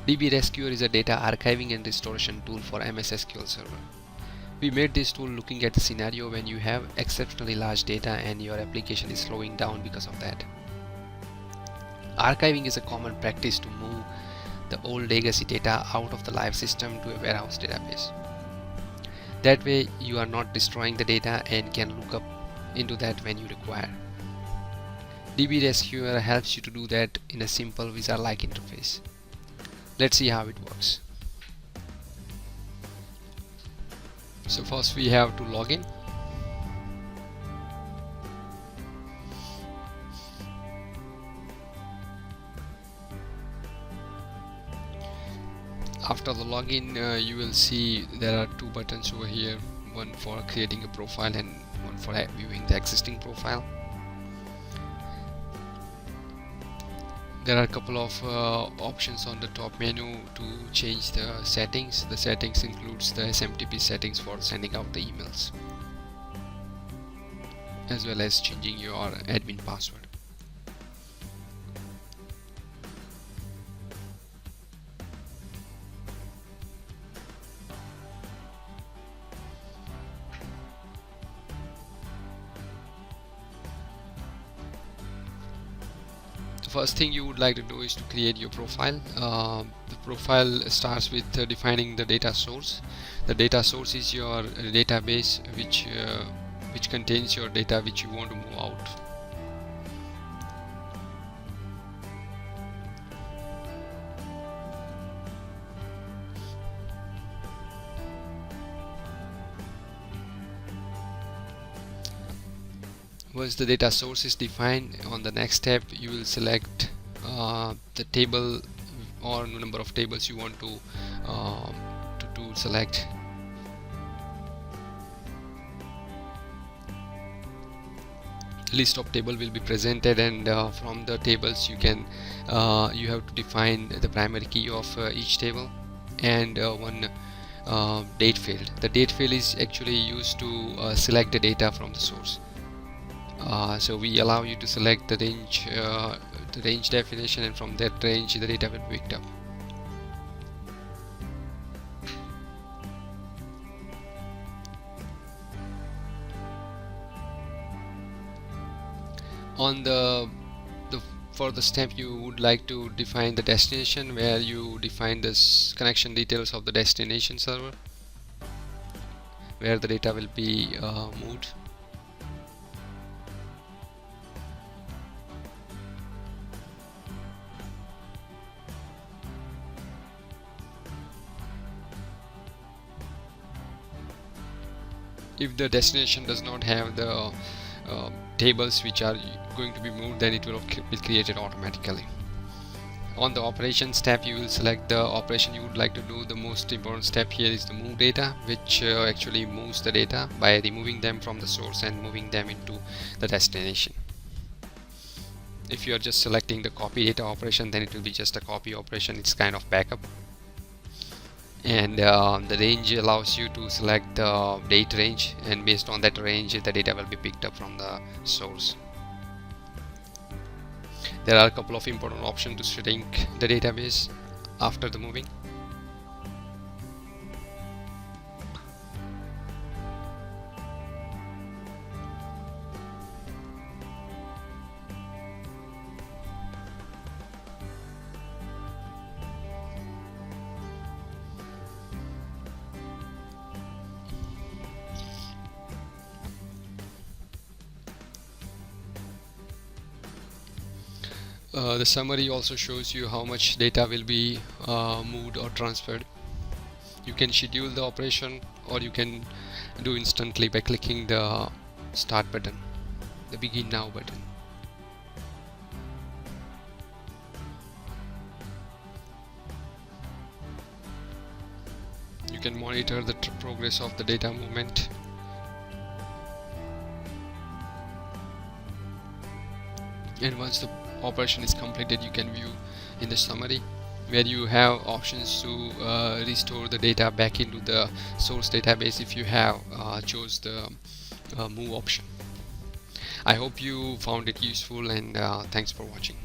DB-Rescuer is a data archiving and restoration tool for MS SQL Server. We made this tool looking at the scenario when you have exceptionally large data and your application is slowing down because of that. Archiving is a common practice to move the old legacy data out of the live system to a warehouse database. That way you are not destroying the data and can look up into that when you require. DB-Rescuer helps you to do that in a simple wizard-like interface. Let's see how it works. So first we have to log in. After the login, you will see there are two buttons over here, one for creating a profile and one for viewing the existing profile. There are a couple of options on the top menu to change the settings. The settings includes the SMTP settings for sending out the emails, as well as changing your admin password. The first thing you would like to do is to create your profile. The profile starts with defining the data source. The data source is your database which contains your data which you want to move out. Once the data source is defined, on the next step you will select the table or number of tables you want to select. List of table will be presented, and from the tables you have to define the primary key of each table and one date field. The date field is actually used to select the data from the source. So we allow you to select the range definition, and from that range the data will be picked up. On the further step, you would like to define the destination, where you define this connection details of the destination server where the data will be moved. If the destination does not have the tables which are going to be moved, then it will be created automatically. On the operations tab, you will select the operation you would like to do. The most important step here is the move data, which actually moves the data by removing them from the source and moving them into the destination. If you are just selecting the copy data operation, then it will be just a copy operation. It's kind of backup. And the range allows you to select the date range, and based on that range the data will be picked up from the source. There are a couple of important options to shrink the database after the moving. The summary also shows you how much data will be moved or transferred. You can schedule the operation, or you can do instantly by clicking the start button, the begin now button. You can monitor the progress of the data movement. And once the operation is completed, you can view in the summary, where you have options to restore the data back into the source database if you have chose the move option. I hope you found it useful, and thanks for watching.